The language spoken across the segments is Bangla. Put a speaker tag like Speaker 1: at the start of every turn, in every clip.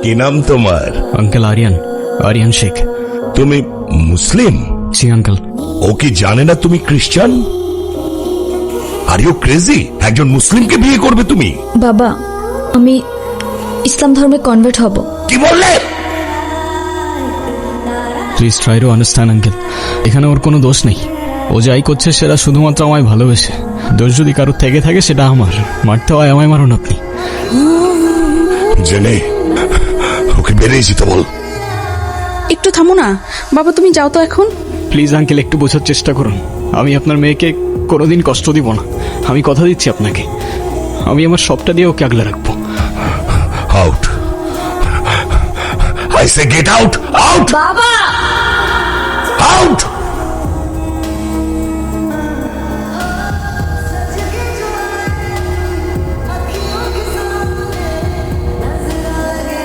Speaker 1: কি নাম তোমার?
Speaker 2: আঙ্কেল আরিয়ান শেখ।
Speaker 1: তুমি মুসলিম?
Speaker 2: জি আঙ্কেল।
Speaker 1: ও কি জানে না তুমি খ্রিস্টান? Are you crazy? একজন মুসলিমকে বিয়ে করবে তুমি?
Speaker 3: বাবা, আমি ইসলাম ধর্মে কনভার্ট হব।
Speaker 1: কি বললে?
Speaker 2: Please try to understand uncle, এখানে ওর কোনো দোষ নেই। ও যাই করছে সেটা শুধুমাত্র আমায় ভালোবেসে। দোষ যদি কারোর থেকে থাকে সেটা আমার। মারতে হয় আমায় মারুন আপনি।
Speaker 1: জেনে ওকে বেরিয়ে যেতে বল।
Speaker 4: একটু থামো না বাবা, তুমি যাও তো এখন।
Speaker 2: প্লিজ আঙ্কেল, একটু বোঝার চেষ্টা করুন। আমি আপনার মেয়েকে কোনোদিন কষ্ট দিব না। আমি কথা দিচ্ছি আপনাকে, আমি আমার সবটা দিয়ে ওকে আগলে রাখবো।
Speaker 1: Out, I say get out, out
Speaker 3: বাবা!
Speaker 1: আউট।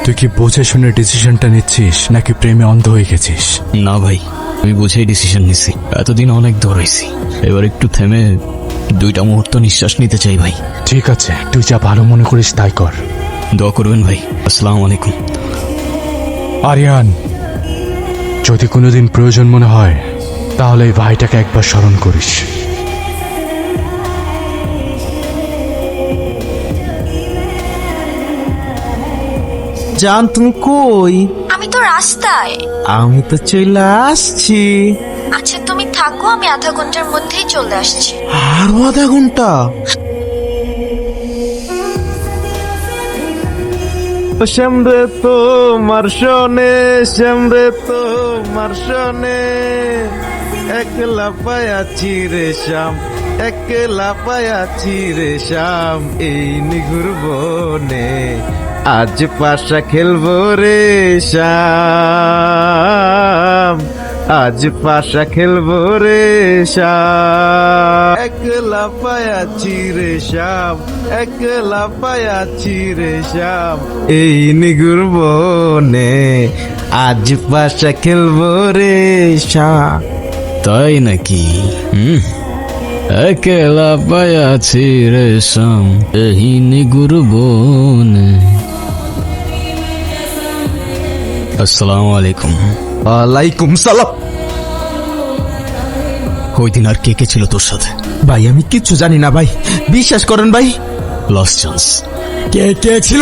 Speaker 5: তুই কি বুঝে শুনে ডিসিশনটা নিচ্ছিস নাকি প্রেমে অন্ধ হয়ে গেছিস?
Speaker 2: না ভাই, আমি বুঝেই ডিসিশন নিছি। এতদিন অনেক দৌড়াইছি, এবার একটু থেমে 2টা মুহূর্ত নিঃশ্বাস নিতে চাই ভাই।
Speaker 5: ঠিক আছে, তুই যা ভালো মনে করিস তাই কর।
Speaker 2: দোয়া করবেন ভাই। আসসালামু আলাইকুম।
Speaker 5: আরিয়ান, যদি কোনোদিন প্রয়োজন মনে হয় তাহলে এই ভাইটাকে একবার স্মরণ করিস।
Speaker 6: জান, তুমি কই?
Speaker 3: আমি তো রাস্তায়।
Speaker 6: আমি তো চলে আসছি।
Speaker 3: আচ্ছা তুমি থাকো, আমি আধা ঘন্টার মধ্যেই চলে আসছি।
Speaker 6: আরো আধা ঘন্টা? শ্যামরে তোমার শোনে, শ্যামরে তোমার শোনে, একলা পায়াছি রে শ্যাম, একলা পায়াছি রে শ্যাম, এই নিঘুর বনে আজ পাশা খেলবো রে শ্যাম, আজ পাশা খেলবো রে শ্যাম, একলা পায়াছি রে শ্যাম, একলা পায়াছি রে শ্যাম, এই নিগুর বনে আজ পাশা খেলবো রে শ্যাম।
Speaker 2: তাই নাকি? একলা পায়াছি রে শাম, এই নিগুর বনে। আসসালামু আলাইকুম।
Speaker 6: ওয়ালাইকুম সালাম।
Speaker 2: ওই দিন আর কে কে ছিল তোর সাথে?
Speaker 6: ভাই আমি কিচ্ছু জানি না ভাই, বিশ্বাস করেন ভাই।
Speaker 2: Lost chance.
Speaker 6: কে কে ছিল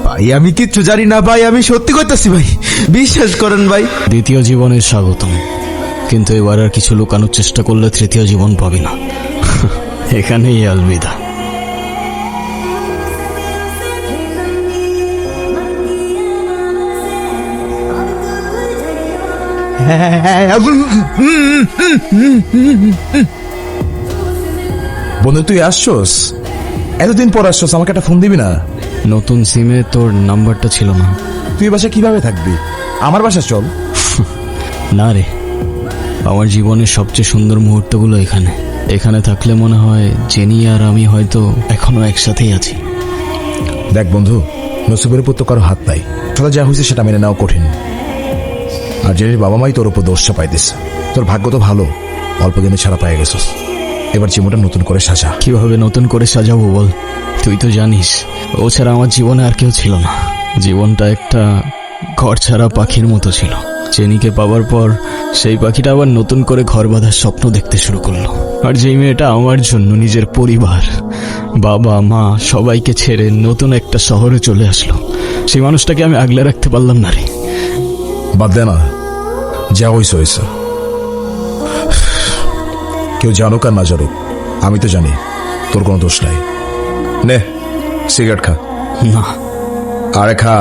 Speaker 6: ভাই? আমি কিচ্ছু জানি না ভাই, আমি সত্যি কইতাছি ভাই, বিশ্বাস করেন ভাই।
Speaker 2: দ্বিতীয় জীবনে স্বাগতম, কিন্তু এবার আর কিছু লুকানোর চেষ্টা করলে তৃতীয় জীবন পাবি না। এখানেই আলবিদা।
Speaker 7: বন্ধু তুই আসছস? এতদিন পর আসছস, আমাকে একটা ফোন দিবি না?
Speaker 2: নতুন সিমে তোর নাম্বারটা ছিল না।
Speaker 7: তুই বাসা কিভাবে থাকবি? আমার বাসা চল।
Speaker 2: না রে, আমার জীবনের সবচেয়ে সুন্দর মুহূর্তগুলো এখানে। এখানে থাকলে মনে হয় জেনি আর আমি হয়তো এখনো একসাথেই আছি।
Speaker 7: দেখ বন্ধু, নসিবের উপর তো কারো হাত নাই। আসলে যা হয়েছে সেটা মেনে নেওয়া কঠিন। আর জেনির বাবা মাই তোর উপর দোষ চাপাই দিস। তোর ভাগ্য তো ভালো, অল্প দিনে ছাড়া পাই গেছস। এবার জীবনটা নতুন করে সাজা।
Speaker 2: কিভাবে নতুন করে সাজাবো বল? তুই তো জানিস ও ছাড়া আমার জীবনে আর কেউ ছিল না। জীবনটা একটা ঘর ছাড়া পাখির মতো ছিল। জেনিকে পাওয়ার পর সেই পাখিটা আবার নতুন করে ঘর বাঁধার স্বপ্ন দেখতে শুরু করলো। আর যেই মেয়েটা আমার জন্য নিজের পরিবার, বাবা মা সবাইকে ছেড়ে নতুন একটা শহরে চলে আসলো, সেই মানুষটাকে আমি আগলে রাখতে পারলাম না রে।
Speaker 7: বাদ দে না, যা হইছে হইছে। কেউ জানুক আর না জানুক, আমি তো জানি তোর কোনো দোষ নাই। নে সিগারেট খা।
Speaker 2: না।
Speaker 7: আরে খা,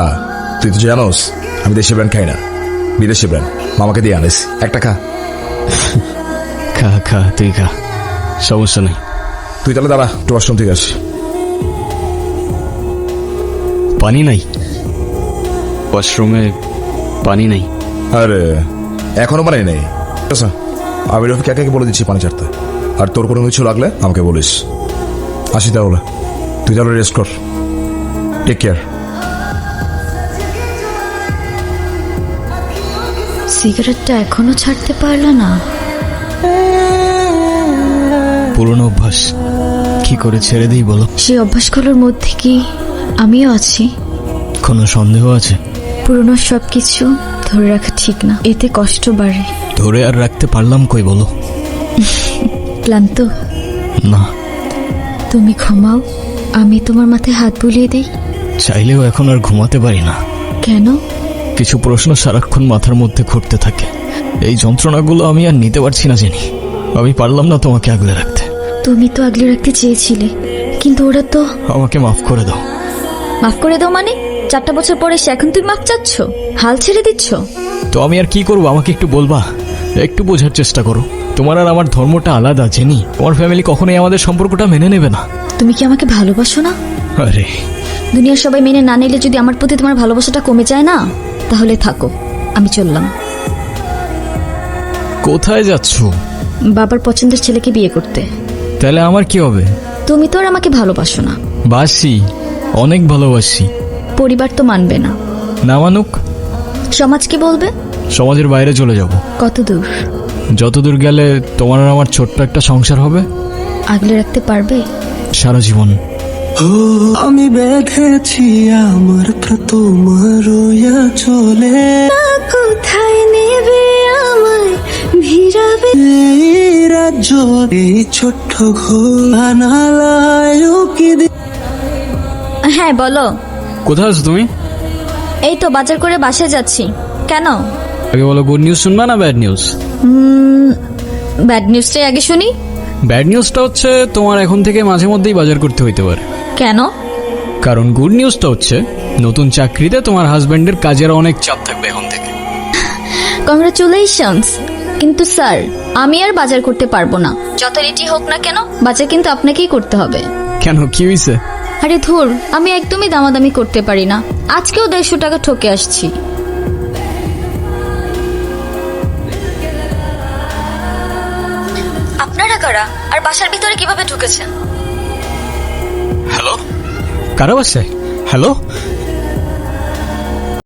Speaker 7: তুই তো জানোস আমি দেশি ব্র্যান্ড খাই না, বিদেশি ব্র্যান্ড মামাকে দিয়ে আনিস। একটা খা।
Speaker 2: খা খা, তুই খা, সমস্যা নেই।
Speaker 7: তুই তাহলে দাঁড়া, একটু ওয়াশরুম থেকে আসি।
Speaker 2: পানি নাই ওয়াশরুমে? পানি নেই?
Speaker 7: আরে এখনো পানি নেই? আচ্ছা, আমি রফিক একাকে বলে দিচ্ছি পানি ছাড়তে। আর তোর কোনো কিছু লাগলে আমাকে বলিস। আসি তাহলে, তুই তাহলে রেস্ট কর। Take care.
Speaker 3: সিগারেটটা এখনো ছাড়তে পারলো না?
Speaker 2: পুরনো অভ্যাস। কি করে ছেড়ে দিই বলো?
Speaker 3: সেই অভ্যাসগুলোর মধ্যে কি আমিও আছি?
Speaker 2: কোনো সন্দেহ আছে?
Speaker 3: পুরনো সবকিছু ধরে রাখা ঠিক না, এতে কষ্ট বাড়ে।
Speaker 2: ধরে আর রাখতে পারলাম কই বলো?
Speaker 3: ক্লান্ত?
Speaker 2: না,
Speaker 3: তুমি ঘুমাও, আমি তোমার মাথায় হাত বুলিয়ে দেই।
Speaker 2: চাইলেও এখন আর ঘুমাতে পারি না।
Speaker 3: কেন?
Speaker 2: কিছু প্রশ্ন সারাক্ষণ মাথার মধ্যে ঘুরতে থাকে। এই যন্ত্রণাগুলো আমি আর নিতে পারছি না জেনি। আমি পারলাম না তোমাকে আগলে রাখতে।
Speaker 3: তুমি তো আগলে রাখতে চেয়েছিলে, কিন্তু ওরা তো।
Speaker 2: আমাকে মাফ করে দাও।
Speaker 3: মাফ করে দাও মানে? 4টা বছর পরে সে এখন তুমি মাফ চাচ্ছ? হাল ছেড়ে দিচ্ছ?
Speaker 2: তো আমি আর কি করবো, আমাকে একটু বলবা? একটু বোঝার চেষ্টা করো। তোমার আর আমার ধর্মটা আলাদা জেনি। তোমার ফ্যামিলি কখনোই আমাদের সম্পর্কটা মেনে নেবে না।
Speaker 3: তুমি কি আমাকে ভালোবাসো না?
Speaker 2: আরে
Speaker 3: দুনিয়ার সবাই মেনে না নিলে যদি আমার প্রতি তোমার ভালোবাসাটা কমে যায় না, তাহলে থাকো, আমি চললাম।
Speaker 2: কোথায় যাচ্ছ?
Speaker 3: বাবার পছন্দের ছেলেকে বিয়ে করতে।
Speaker 2: তাহলে আমার কি হবে?
Speaker 3: তুমি তো আর আমাকে ভালোবাসো না।
Speaker 2: বাসি, অনেক ভালোবাসি।
Speaker 3: পরিবার তো মানবে না।
Speaker 2: না মানুক?
Speaker 3: সমাজ কি বলবে?
Speaker 2: সমাজের বাইরে চলে যাব।
Speaker 3: কত দূর?
Speaker 2: যতদূর গেলে তোমার আর আমার ছোট্ট একটা সংসার হবে।
Speaker 3: আগলে রাখতে পারবে?
Speaker 2: সারা জীবন।
Speaker 8: আমি বেঁধেছি আমার তোমার চলে,
Speaker 3: কোথায় নেবে আমায় ভিড়াবে?
Speaker 8: এই রাজ্য এই ছোট্ট ঘোড়ানালায় কি
Speaker 3: হ্যাঁ বলো।
Speaker 2: কোথায় আছো তুমি?
Speaker 3: এই তো বাজার করে বাসায় যাচ্ছি। কেন?
Speaker 2: আগে বলো, গুড নিউজ শুনবা না ব্যাড নিউজ?
Speaker 3: ব্যাড নিউজটাই আগে শুনি।
Speaker 2: ব্যাড নিউজটা হচ্ছে তোমার এখন থেকে মাঝে মধ্যেই বাজার করতে হইতে পারে।
Speaker 3: কেন?
Speaker 2: কারণ গুড নিউজটা হচ্ছে নতুন চাকরিতে তোমার হাজবেন্ডের কাজের অনেক চাপ থাকবে এখন থেকে।
Speaker 3: কংগ্রাচুলেশনস। কিন্তু স্যার, আমি আর বাজার করতে পারবো না। যত রেটি হোক না কেন, বাজার কিন্তু আপনাকেই করতে হবে।
Speaker 2: কেন, কি হয়েছে?
Speaker 3: আরে ধুর, আমি একদমই দামাদামি করতে পারি না। আজকেও 150 টাকা ঠকে আসছি। আপনারা কারা আর বাসার ভিতরে কিভাবে ঢুকেছেন?
Speaker 2: হ্যালো, কারা বাসায়? হ্যালো,